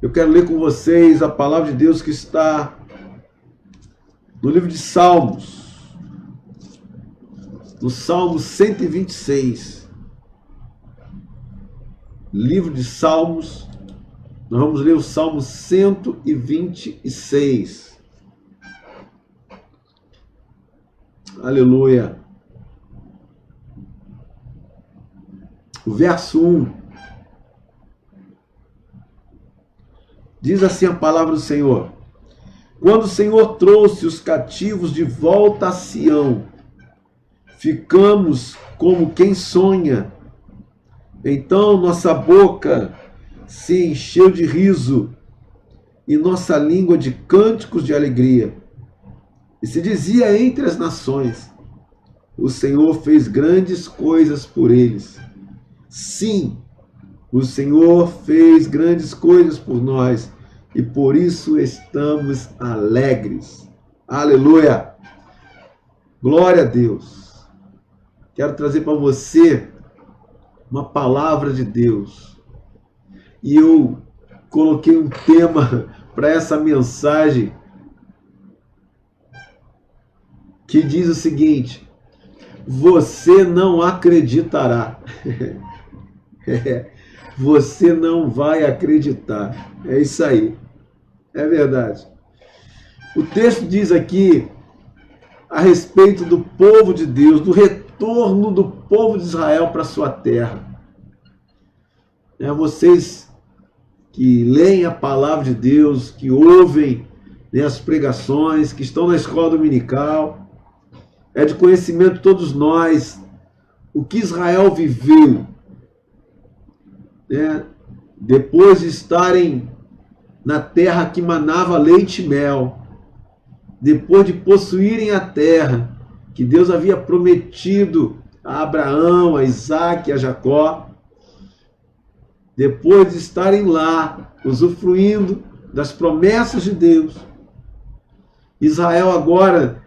Eu quero ler com vocês a palavra de Deus que está no livro de Salmos, no Salmo 126. Livro de Salmos, nós vamos ler o Salmo 126. Aleluia. O verso 1. Diz assim a palavra do Senhor: quando o Senhor trouxe os cativos de volta a Sião, ficamos como quem sonha. Então nossa boca se encheu de riso e nossa língua de cânticos de alegria. E se dizia entre as nações: o Senhor fez grandes coisas por eles. Sim, o Senhor fez grandes coisas por nós e por isso estamos alegres. Aleluia! Glória a Deus! Quero trazer para você uma palavra de Deus. E eu coloquei um tema para essa mensagem que diz o seguinte: você não acreditará. Você não vai acreditar. É isso aí. É verdade. O texto diz aqui a respeito do povo de Deus, do retorno do povo de Israel para sua terra. Vocês que leem a palavra de Deus, que ouvem as pregações, que estão na escola dominical, é de conhecimento de todos nós o que Israel viveu, depois de estarem na terra que manava leite e mel, depois de possuírem a terra que Deus havia prometido a Abraão, a Isaac e a Jacó, depois de estarem lá usufruindo das promessas de Deus, Israel agora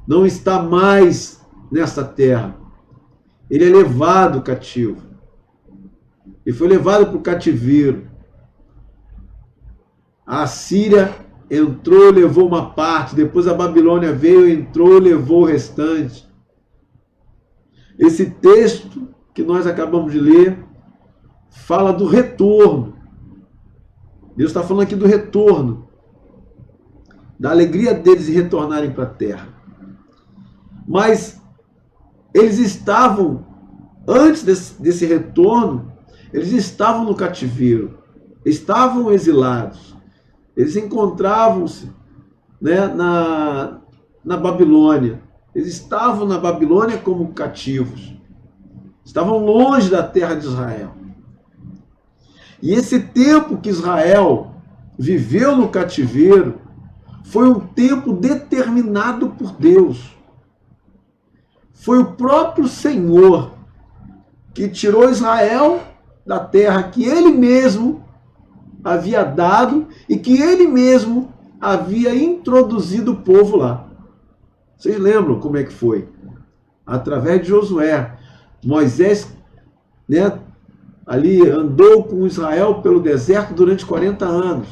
não está mais nessa terra. Ele é levado cativo. Ele foi levado para o cativeiro. A Assíria entrou, levou uma parte, depois a Babilônia veio, entrou, levou o restante. Esse texto que nós acabamos de ler fala do retorno. Deus está falando aqui do retorno, da alegria deles de retornarem para a terra. Mas eles estavam, antes desse retorno, eles estavam no cativeiro, estavam exilados. Eles encontravam-se na Babilônia. Eles estavam na Babilônia como cativos. Estavam longe da terra de Israel. E esse tempo que Israel viveu no cativeiro foi um tempo determinado por Deus. Foi o próprio Senhor que tirou Israel da terra que Ele mesmo havia dado e que Ele mesmo havia introduzido o povo lá. Vocês lembram como é que foi? Através de Josué. Moisés, ali andou com Israel pelo deserto durante 40 anos.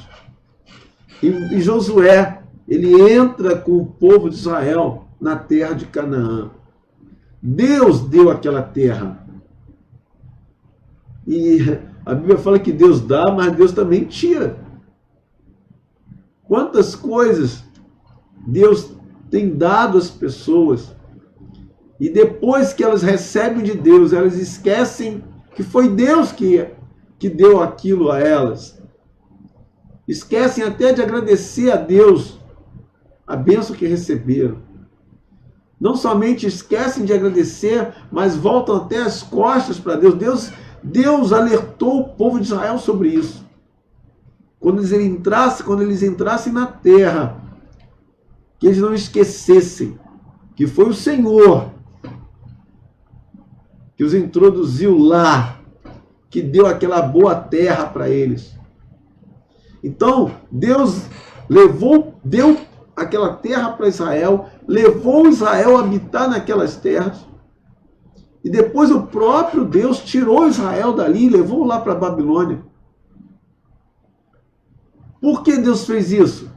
E Josué, ele entra com o povo de Israel na terra de Canaã. Deus deu aquela terra. E a Bíblia fala que Deus dá, mas Deus também tira. Quantas coisas Deus tem dado às pessoas e depois que elas recebem de Deus, elas esquecem que foi Deus que deu aquilo a elas. Esquecem até de agradecer a Deus a bênção que receberam. Não somente esquecem de agradecer, mas voltam até as costas para Deus. Deus alertou o povo de Israel sobre isso. Quando eles entrassem na terra, que eles não esquecessem que foi o Senhor que os introduziu lá, que deu aquela boa terra para eles. Então, Deus deu aquela terra para Israel, levou Israel a habitar naquelas terras, e depois o próprio Deus tirou Israel dali e levou lá para a Babilônia. Por que Deus fez isso?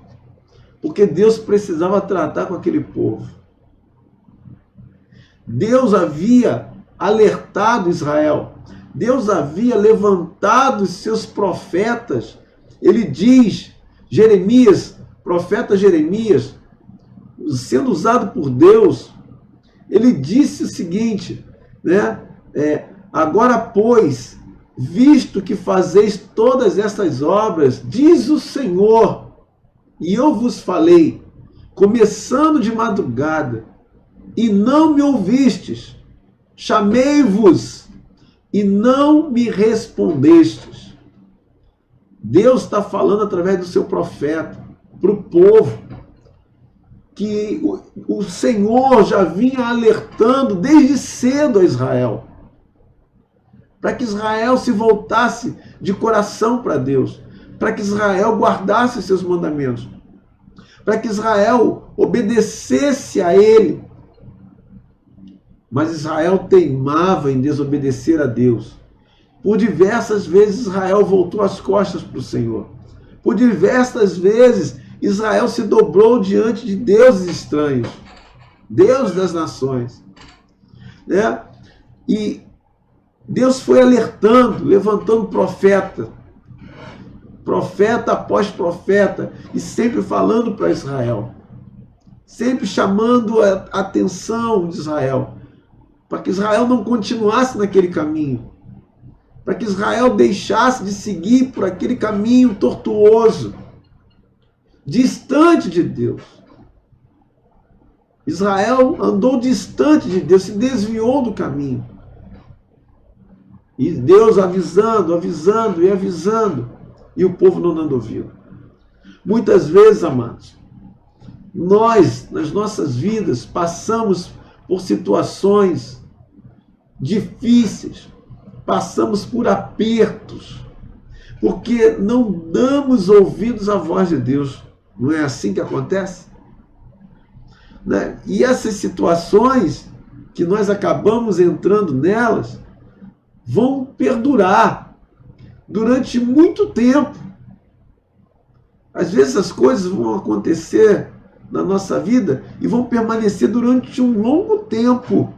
Porque Deus precisava tratar com aquele povo. Deus havia alertado Israel. Deus havia levantado os seus profetas. Ele diz, Jeremias, profeta Jeremias, sendo usado por Deus, ele disse o seguinte, né? Agora, pois, visto que fazeis todas estas obras, diz o Senhor, e eu vos falei, começando de madrugada, e não me ouvistes, chamei-vos, e não me respondestes. Deus está falando através do seu profeta para o povo, que o Senhor já vinha alertando desde cedo a Israel, para que Israel se voltasse de coração para Deus, para que Israel guardasse seus mandamentos, para que Israel obedecesse a Ele. Mas Israel teimava em desobedecer a Deus. Por diversas vezes Israel voltou as costas para o Senhor. Por diversas vezes Israel se dobrou diante de deuses estranhos, Deus das nações, né? E Deus foi alertando, levantando profeta após profeta, e sempre falando para Israel, sempre chamando a atenção de Israel, para que Israel não continuasse naquele caminho, para que Israel deixasse de seguir por aquele caminho tortuoso, distante de Deus. Israel andou distante de Deus, se desviou do caminho. E Deus avisando, avisando e avisando, e o povo não dando ouvido. Muitas vezes, amados, nós, nas nossas vidas, passamos por situações difíceis, passamos por apertos, porque não damos ouvidos à voz de Deus. Não é assim que acontece? Né? E essas situações que nós acabamos entrando nelas vão perdurar durante muito tempo. Às vezes as coisas vão acontecer na nossa vida e vão permanecer durante um longo tempo,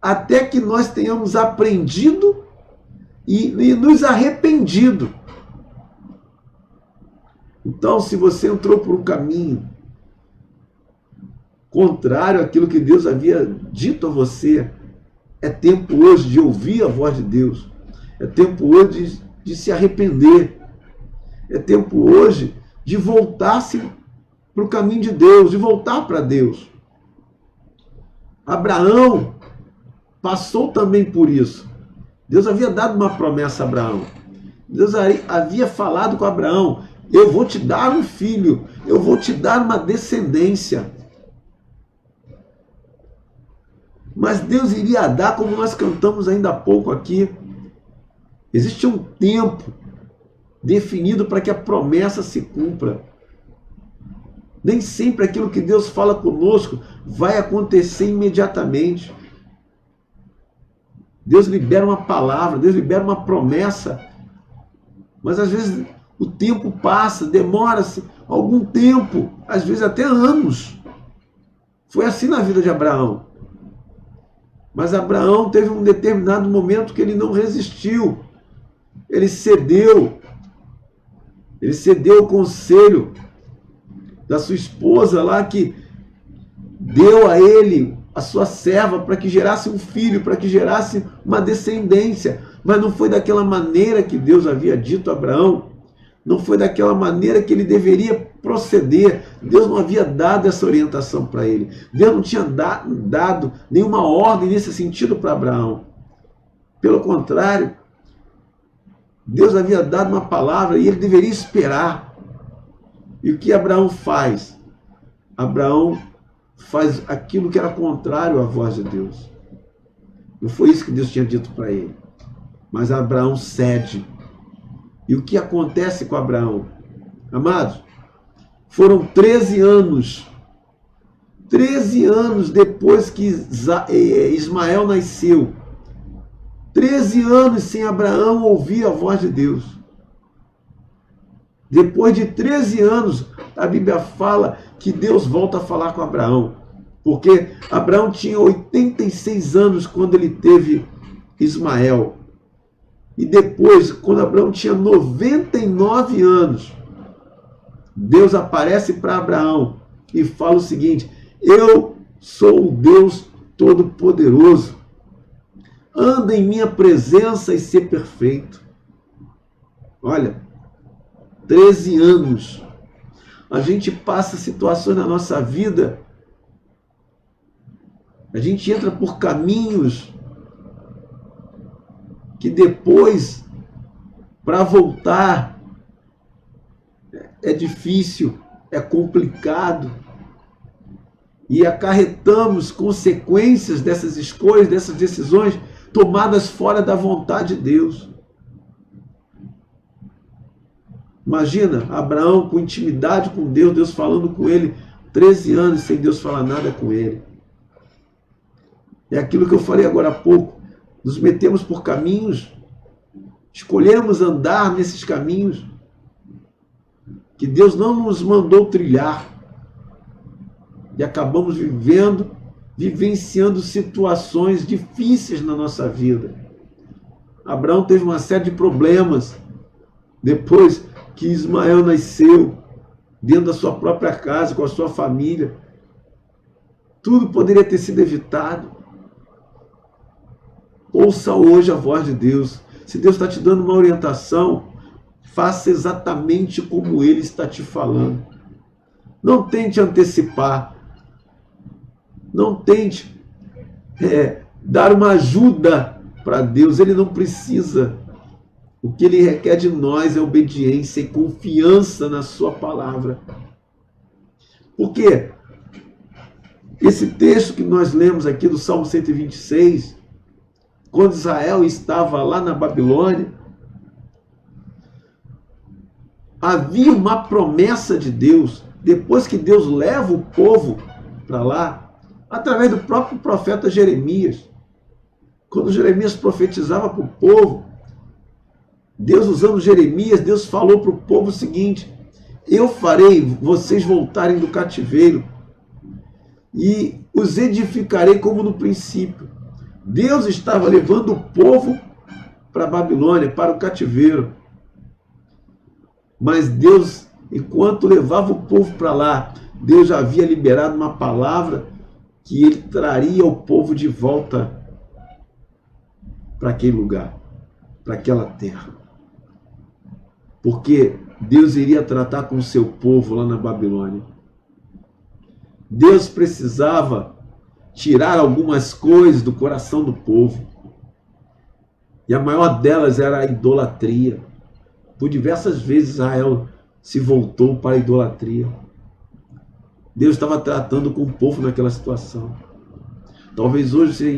até que nós tenhamos aprendido e nos arrependido. Então, se você entrou por um caminho contrário àquilo que Deus havia dito a você, é tempo hoje de ouvir a voz de Deus. É tempo hoje de se arrepender. É tempo hoje de voltar-se para o caminho de Deus, de voltar para Deus. Abraão passou também por isso. Deus havia dado uma promessa a Abraão. Deus havia falado com Abraão: eu vou te dar um filho, eu vou te dar uma descendência. Mas Deus iria dar, como nós cantamos ainda há pouco aqui. Existe um tempo definido para que a promessa se cumpra. Nem sempre aquilo que Deus fala conosco vai acontecer imediatamente. Deus libera uma palavra, Deus libera uma promessa, mas às vezes o tempo passa, demora-se algum tempo, às vezes até anos. Foi assim na vida de Abraão. Mas Abraão teve um determinado momento que ele não resistiu. Ele cedeu. Ele cedeu ao conselho da sua esposa lá, que deu a ele a sua serva para que gerasse um filho, para que gerasse uma descendência. Mas não foi daquela maneira que Deus havia dito a Abraão. Não foi daquela maneira que ele deveria proceder. Deus não havia dado essa orientação para ele. Deus não tinha dado nenhuma ordem nesse sentido para Abraão. Pelo contrário, Deus havia dado uma palavra e ele deveria esperar. E o que Abraão faz? Abraão faz aquilo que era contrário à voz de Deus. Não foi isso que Deus tinha dito para ele. Mas Abraão cede. E o que acontece com Abraão? Amados, foram 13 anos. 13 anos depois que Ismael nasceu. 13 anos sem Abraão ouvir a voz de Deus. Depois de 13 anos, a Bíblia fala que Deus volta a falar com Abraão. Porque Abraão tinha 86 anos quando ele teve Ismael. E depois, quando Abraão tinha 99 anos, Deus aparece para Abraão e fala o seguinte: eu sou o Deus Todo-Poderoso. Anda em minha presença e ser perfeito. Olha, 13 anos. A gente passa situações na nossa vida, a gente entra por caminhos que depois, para voltar, é difícil, é complicado. E acarretamos consequências dessas escolhas, dessas decisões tomadas fora da vontade de Deus. Imagina Abraão com intimidade com Deus, Deus falando com ele 13 anos sem Deus falar nada com ele. É aquilo que eu falei agora há pouco. Nos metemos por caminhos, escolhemos andar nesses caminhos que Deus não nos mandou trilhar. E acabamos vivenciando situações difíceis na nossa vida. Abraão teve uma série de problemas depois que Ismael nasceu, dentro da sua própria casa, com a sua família. Tudo poderia ter sido evitado. Ouça hoje a voz de Deus. Se Deus está te dando uma orientação, faça exatamente como Ele está te falando. Não tente antecipar. Não tente dar uma ajuda para Deus. Ele não precisa. O que Ele requer de nós é obediência e confiança na sua palavra. Porque esse texto que nós lemos aqui do Salmo 126, quando Israel estava lá na Babilônia, havia uma promessa de Deus, depois que Deus leva o povo para lá, através do próprio profeta Jeremias. Quando Jeremias profetizava para o povo, Deus, usando Jeremias, Deus falou para o povo o seguinte: eu farei vocês voltarem do cativeiro e os edificarei como no princípio. Deus estava levando o povo para a Babilônia, para o cativeiro. Mas Deus, enquanto levava o povo para lá, Deus já havia liberado uma palavra que Ele traria o povo de volta para aquele lugar, para aquela terra. Porque Deus iria tratar com o seu povo lá na Babilônia. Deus precisava tirar algumas coisas do coração do povo. E a maior delas era a idolatria. Por diversas vezes Israel se voltou para a idolatria. Deus estava tratando com o povo naquela situação. Talvez hoje você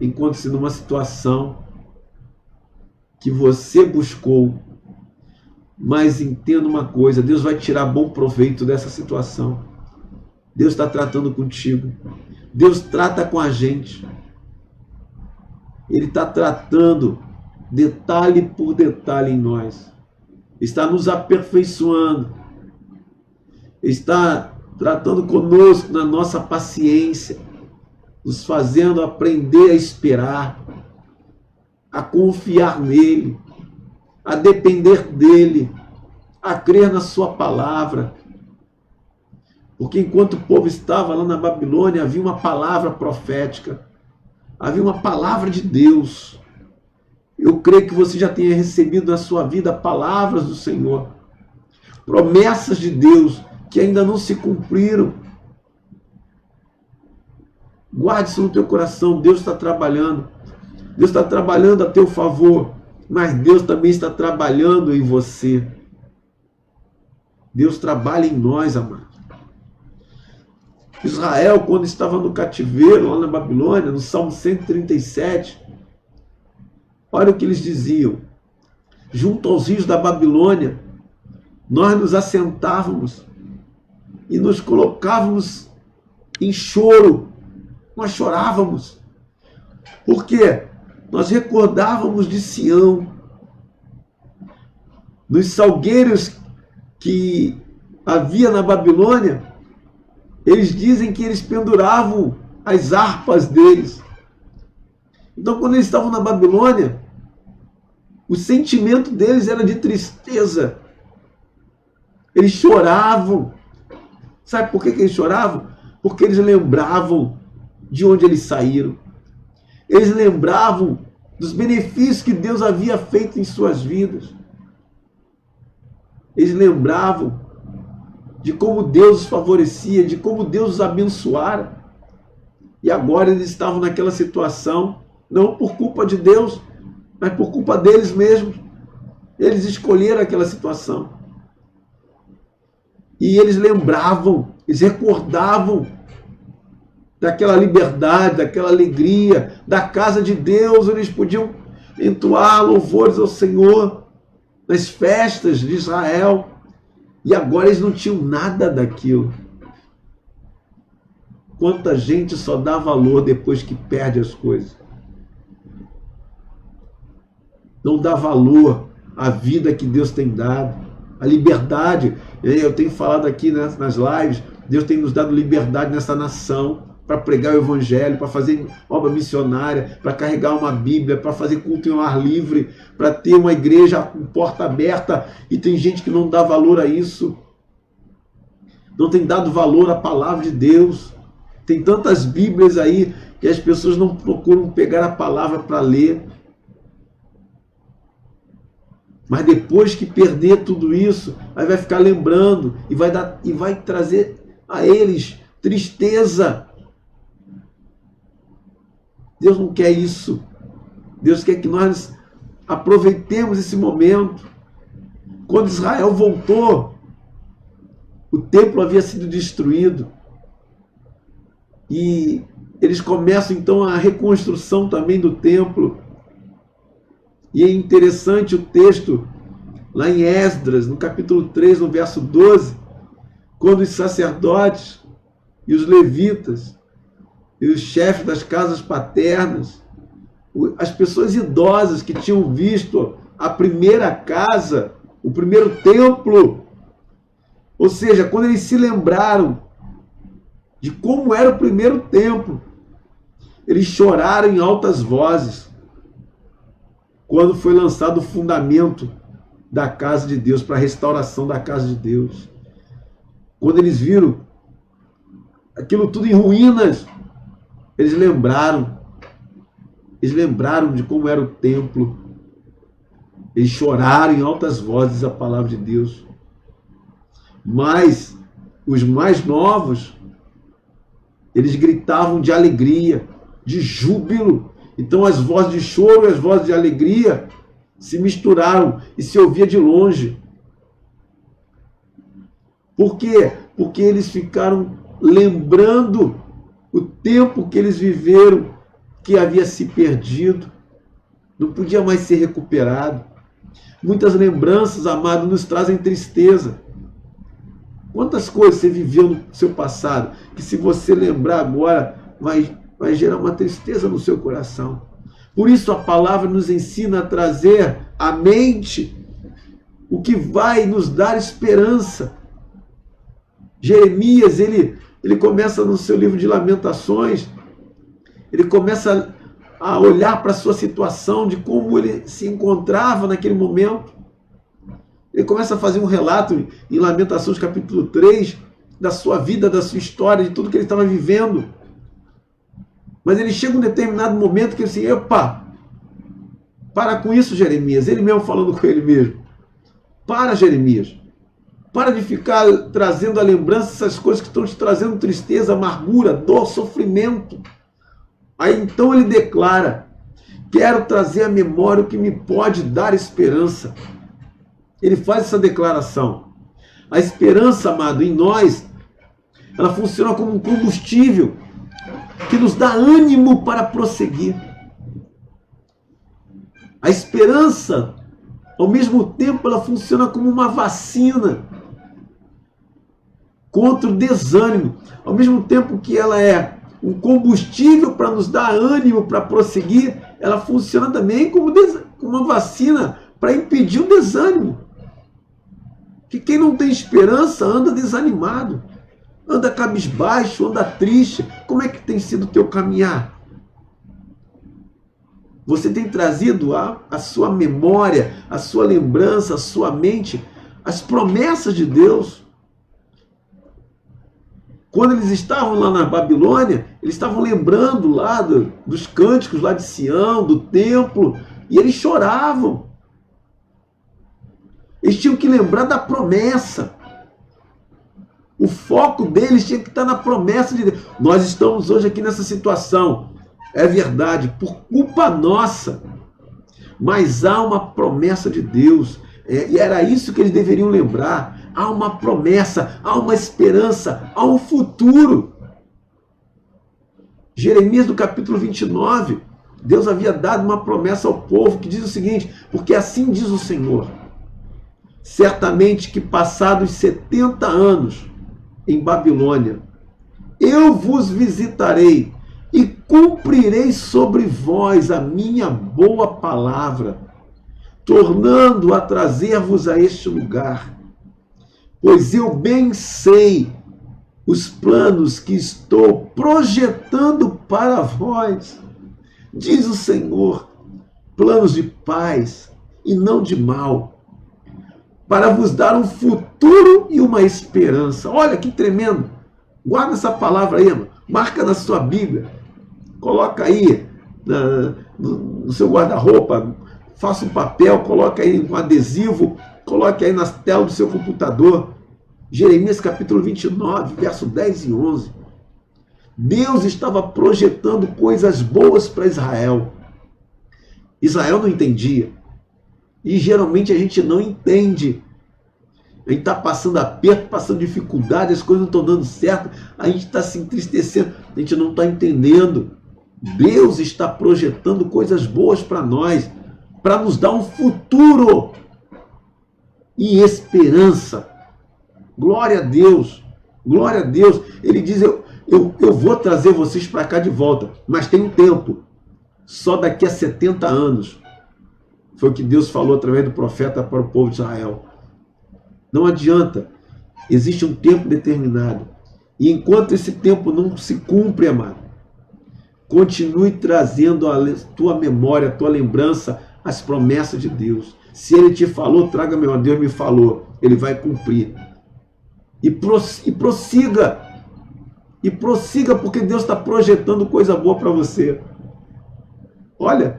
encontre-se numa situação que você buscou. Mas entenda uma coisa: Deus vai tirar bom proveito dessa situação. Deus está tratando contigo. Deus trata com a gente. Ele está tratando detalhe por detalhe em nós. Está nos aperfeiçoando. Está tratando conosco na nossa paciência, nos fazendo aprender a esperar, a confiar nele, a depender dele, a crer na sua palavra. Porque enquanto o povo estava lá na Babilônia, havia uma palavra profética, havia uma palavra de Deus. Eu creio que você já tenha recebido na sua vida palavras do Senhor, promessas de Deus que ainda não se cumpriram. Guarde isso no teu coração. Deus está trabalhando. Deus está trabalhando a teu favor, mas Deus também está trabalhando em você. Deus trabalha em nós, amado. Israel, quando estava no cativeiro, lá na Babilônia, no Salmo 137, olha o que eles diziam: junto aos rios da Babilônia, nós nos assentávamos e nos colocávamos em choro. Nós chorávamos, porque nós recordávamos de Sião. nos salgueiros que havia na Babilônia, eles dizem que eles penduravam as harpas deles. Então, quando eles estavam na Babilônia, o sentimento deles era de tristeza. Eles choravam. Sabe por que eles choravam? Porque eles lembravam de onde eles saíram. Eles lembravam dos benefícios que Deus havia feito em suas vidas. Eles lembravam de como Deus os favorecia, de como Deus os abençoara. E agora eles estavam naquela situação, não por culpa de Deus, mas por culpa deles mesmos. Eles escolheram aquela situação. E eles lembravam, eles recordavam daquela liberdade, daquela alegria, da casa de Deus, onde eles podiam entoar louvores ao Senhor, nas festas de Israel. E agora eles não tinham nada daquilo. Quanta gente só dá valor depois que perde as coisas. Não dá valor à vida que Deus tem dado, à liberdade. Eu tenho falado aqui nas lives, Deus tem nos dado liberdade nessa nação para pregar o Evangelho, para fazer obra missionária, para carregar uma Bíblia, para fazer culto em ar livre, para ter uma igreja com porta aberta, e tem gente que não dá valor a isso, não tem dado valor à palavra de Deus. Tem tantas Bíblias aí que as pessoas não procuram pegar a palavra para ler. Mas depois que perder tudo isso, aí vai ficar lembrando e vai trazer a eles tristeza. Deus não quer isso. Deus quer que nós aproveitemos esse momento. Quando Israel voltou, o templo havia sido destruído. E eles começam então a reconstrução também do templo. E é interessante o texto lá em Esdras, no capítulo 3, no verso 12, quando os sacerdotes e os levitas e os chefes das casas paternas, as pessoas idosas que tinham visto a primeira casa, o primeiro templo, ou seja, quando eles se lembraram de como era o primeiro templo, eles choraram em altas vozes quando foi lançado o fundamento da casa de Deus, para a restauração da casa de Deus. Quando eles viram aquilo tudo em ruínas, eles lembraram de como era o templo. Eles choraram em altas vozes a palavra de Deus. Mas os mais novos, eles gritavam de alegria, de júbilo. Então as vozes de choro e as vozes de alegria se misturaram e se ouvia de longe. Por quê? Porque eles ficaram lembrando o tempo que eles viveram, que havia se perdido, não podia mais ser recuperado. Muitas lembranças, amado, nos trazem tristeza. Quantas coisas você viveu no seu passado, que se você lembrar agora, vai gerar uma tristeza no seu coração. Por isso a palavra nos ensina a trazer à mente o que vai nos dar esperança. Jeremias, ele começa no seu livro de Lamentações, ele começa a olhar para a sua situação, de como ele se encontrava naquele momento. Ele começa a fazer um relato em Lamentações capítulo 3, da sua vida, da sua história, de tudo que ele estava vivendo. Mas ele chega um determinado momento que ele diz assim, epa, para com isso, Jeremias. Ele mesmo falando com ele mesmo. Para, Jeremias. Para de ficar trazendo à lembrança essas coisas que estão te trazendo tristeza, amargura, dor, sofrimento. Aí então ele declara, quero trazer à memória o que me pode dar esperança. Ele faz essa declaração. A esperança, amado, em nós, ela funciona como um combustível que nos dá ânimo para prosseguir. A esperança, ao mesmo tempo, ela funciona como uma vacina contra o desânimo. Ao mesmo tempo que ela é um combustível para nos dar ânimo para prosseguir, ela funciona também como uma vacina para impedir o desânimo. Que quem não tem esperança anda desanimado, anda cabisbaixo, anda triste. Como é que tem sido o teu caminhar? Você tem trazido a sua memória, a sua lembrança, a sua mente, as promessas de Deus? Quando eles estavam lá na Babilônia, eles estavam lembrando lá dos cânticos lá de Sião, do templo, e eles choravam. Eles tinham que lembrar da promessa. O foco deles tinha que estar na promessa de Deus. Nós estamos hoje aqui nessa situação. É verdade, por culpa nossa. Mas há uma promessa de Deus. E era isso que eles deveriam lembrar. Há uma promessa, há uma esperança, há um futuro. Jeremias, do capítulo 29, Deus havia dado uma promessa ao povo que diz o seguinte: porque assim diz o Senhor, certamente que passados 70 anos em Babilônia, eu vos visitarei e cumprirei sobre vós a minha boa palavra, tornando a trazer-vos a este lugar. Pois eu bem sei os planos que estou projetando para vós, diz o Senhor, planos de paz e não de mal, para vos dar um futuro e uma esperança. Olha que tremendo! Guarda essa palavra aí, irmão. Marca na sua Bíblia, coloca aí no seu guarda-roupa, faça um papel, coloca aí um adesivo, coloque aí na tela do seu computador. Jeremias capítulo 29, verso 10 e 11. Deus estava projetando coisas boas para Israel. Israel não entendia. E geralmente a gente não entende. A gente está passando aperto, passando dificuldade, as coisas não estão dando certo, a gente está se entristecendo, a gente não está entendendo. Deus está projetando coisas boas para nós, para nos dar um futuro e esperança. Glória a Deus, glória a Deus. Ele diz, eu vou trazer vocês para cá de volta, mas tem um tempo, só daqui a 70 anos. Foi o que Deus falou através do profeta para o povo de Israel. Não adianta, existe um tempo determinado. E enquanto esse tempo não se cumpre, amado, continue trazendo a tua memória, a tua lembrança, as promessas de Deus. Se Ele te falou, traga memória. Deus me falou, Ele vai cumprir. E prossiga. E prossiga, porque Deus está projetando coisa boa para você. Olha,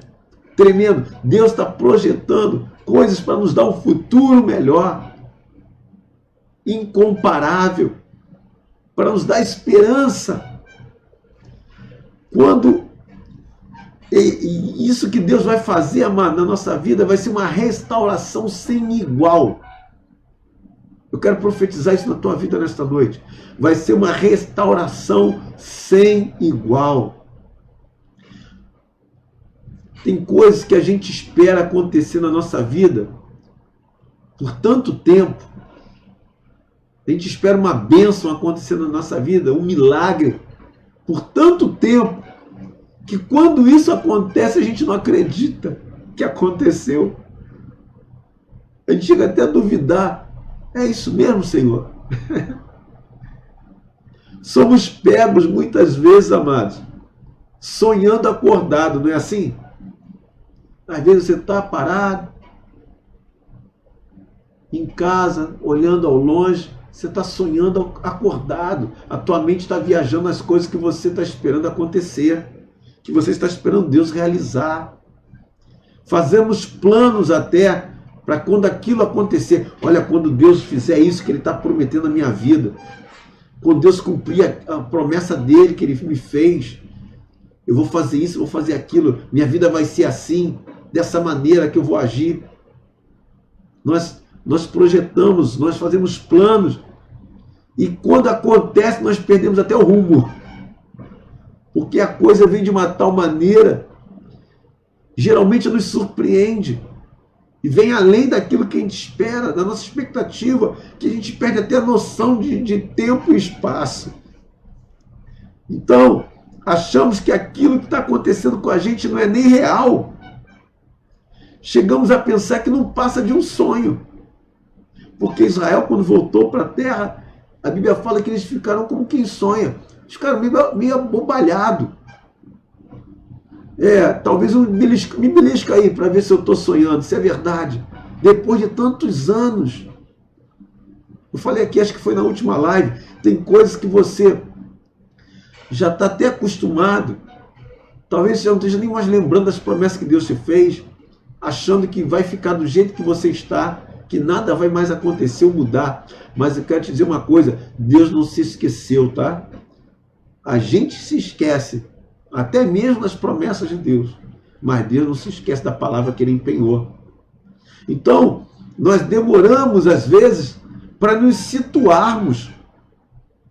tremendo. Deus está projetando coisas para nos dar um futuro melhor, incomparável, para nos dar esperança. Quando isso que Deus vai fazer, amado, na nossa vida, vai ser uma restauração sem igual. Eu quero profetizar isso na tua vida nesta noite. Vai ser uma restauração sem igual. Tem coisas que a gente espera acontecer na nossa vida por tanto tempo. A gente espera uma bênção acontecer na nossa vida, um milagre, por tanto tempo, que quando isso acontece, a gente não acredita que aconteceu. A gente chega até a duvidar. É isso mesmo, Senhor? Somos pegos muitas vezes, amados, sonhando acordado, não é assim? Às vezes você está parado, em casa, olhando ao longe, você está sonhando acordado. A tua mente está viajando nas coisas que você está esperando acontecer, que você está esperando Deus realizar. Fazemos planos até para quando aquilo acontecer. Olha, quando Deus fizer isso que Ele está prometendo na minha vida, quando Deus cumprir a promessa dEle que Ele me fez, eu vou fazer isso, eu vou fazer aquilo, minha vida vai ser assim, dessa maneira que eu vou agir. Nós projetamos, nós fazemos planos, e quando acontece, nós perdemos até o rumo, porque a coisa vem de uma tal maneira, geralmente nos surpreende, e vem além daquilo que a gente espera, da nossa expectativa, que a gente perde até a noção de tempo e espaço. Então, achamos que aquilo que está acontecendo com a gente não é nem real. Chegamos a pensar que não passa de um sonho. Porque Israel, quando voltou para a terra, a Bíblia fala que eles ficaram como quem sonha. Eles ficaram meio abobalhados. Talvez me belisca aí para ver se eu estou sonhando, se é verdade. Depois de tantos anos. Eu falei aqui, acho que foi na última live, tem coisas que você já está até acostumado. Talvez você não esteja nem mais lembrando das promessas que Deus te fez, achando que vai ficar do jeito que você está, que nada vai mais acontecer ou mudar. Mas eu quero te dizer uma coisa, Deus não se esqueceu, tá? A gente se esquece, até mesmo das promessas de Deus, mas Deus não se esquece da palavra que Ele empenhou. Então, nós demoramos, às vezes, para nos situarmos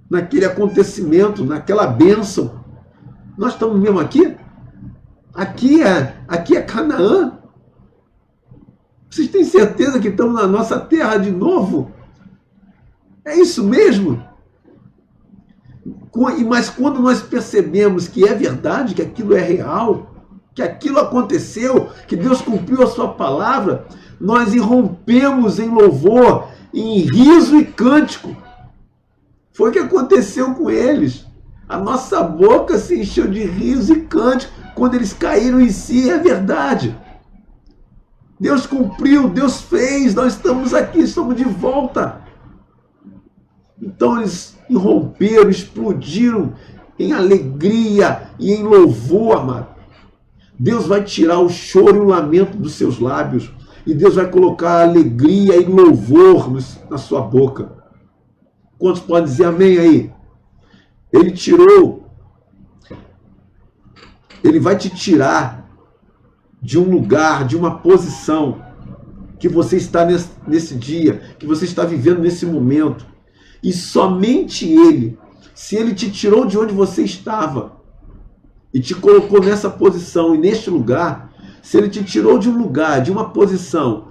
naquele acontecimento, naquela bênção. Nós estamos mesmo aqui? Aqui é Canaã. Vocês têm certeza que estamos na nossa terra de novo? É isso mesmo? Mas quando nós percebemos que é verdade, que aquilo é real, que aquilo aconteceu, que Deus cumpriu a sua palavra, nós irrompemos em louvor, em riso e cântico. Foi o que aconteceu com eles. A nossa boca se encheu de riso e cântico quando eles caíram em si, é verdade. Deus cumpriu, Deus fez, nós estamos aqui, estamos de volta. Então eles irromperam, explodiram em alegria e em louvor, amado. Deus vai tirar o choro e o lamento dos seus lábios. E Deus vai colocar alegria e louvor na sua boca. Quantos podem dizer amém aí? Ele vai te tirar de um lugar, de uma posição que você está nesse dia, que você está vivendo nesse momento. E somente Ele, se Ele te tirou de onde você estava e te colocou nessa posição e neste lugar, se Ele te tirou de um lugar, de uma posição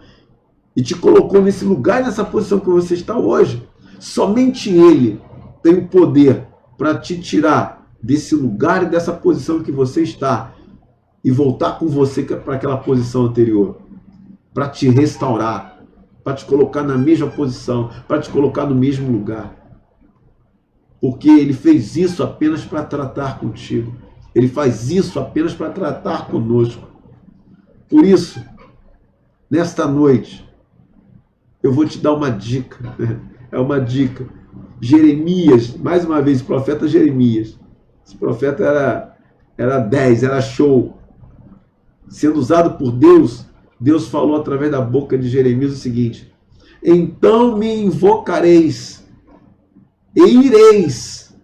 e te colocou nesse lugar, nessa posição que você está hoje, somente Ele tem o poder para te tirar desse lugar e dessa posição que você está e voltar com você para aquela posição anterior, para te restaurar, para te colocar na mesma posição, para te colocar no mesmo lugar. Porque Ele fez isso apenas para tratar contigo. Ele faz isso apenas para tratar conosco. Por isso, nesta noite, eu vou te dar uma dica. É uma dica. Jeremias, mais uma vez, o profeta Jeremias. Esse profeta era 10, era show. Sendo usado por Deus, Deus falou através da boca de Jeremias o seguinte: então me invocareis, e ireis,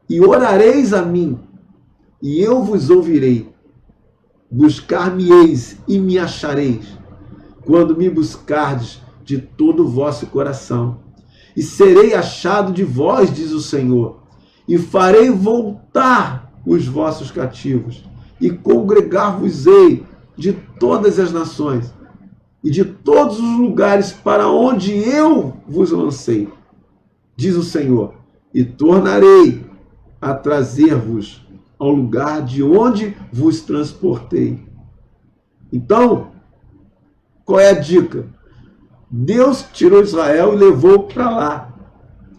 e orareis a mim, e eu vos ouvirei. Buscar-me-eis e me achareis, quando me buscardes de todo o vosso coração. E serei achado de vós, diz o Senhor, e farei voltar os vossos cativos, e congregar-vos-ei de todas as nações, e de todos os lugares para onde eu vos lancei, diz o Senhor, e tornarei a trazer-vos ao lugar de onde vos transportei. Então, qual é a dica? Deus tirou Israel e levou para lá.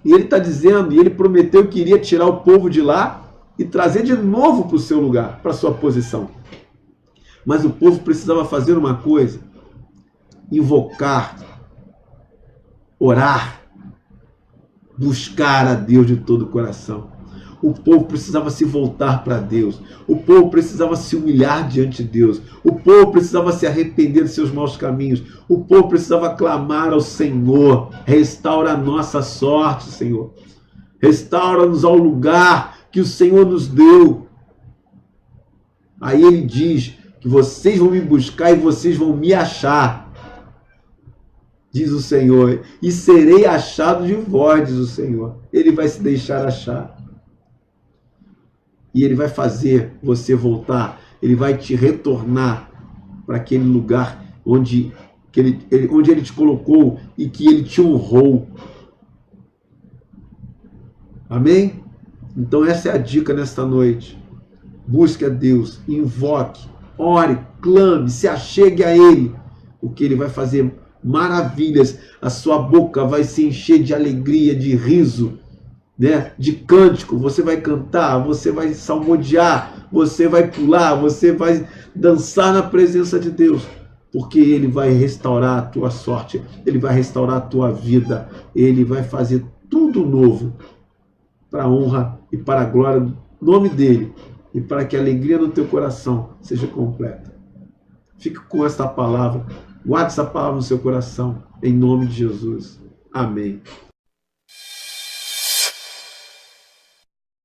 E Ele está dizendo, e Ele prometeu que iria tirar o povo de lá e trazer de novo para o seu lugar, para a sua posição. Mas o povo precisava fazer uma coisa: invocar, orar, buscar a Deus de todo o coração. O povo precisava se voltar para Deus. O povo precisava se humilhar diante de Deus. O povo precisava se arrepender de seus maus caminhos. O povo precisava clamar ao Senhor: restaura a nossa sorte, Senhor. Restaura-nos ao lugar que o Senhor nos deu. Aí Ele diz que vocês vão me buscar e vocês vão me achar, diz o Senhor, e serei achado de vós, diz o Senhor. Ele vai se deixar achar. E Ele vai fazer você voltar. Ele vai te retornar para aquele lugar onde Ele te colocou e que Ele te honrou. Amém? Então essa é a dica nesta noite. Busque a Deus, invoque, ore, clame, se achegue a Ele. Porque Ele vai fazer maravilhas. A sua boca vai se encher de alegria, de riso, né? De cântico. Você vai cantar, você vai salmodiar, você vai pular, você vai dançar na presença de Deus, porque Ele vai restaurar a tua sorte, Ele vai restaurar a tua vida, Ele vai fazer tudo novo, para a honra e para a glória do nome dEle, e para que a alegria no teu coração seja completa. Fique com esta palavra, guarde essa palavra no seu coração, em nome de Jesus. Amém.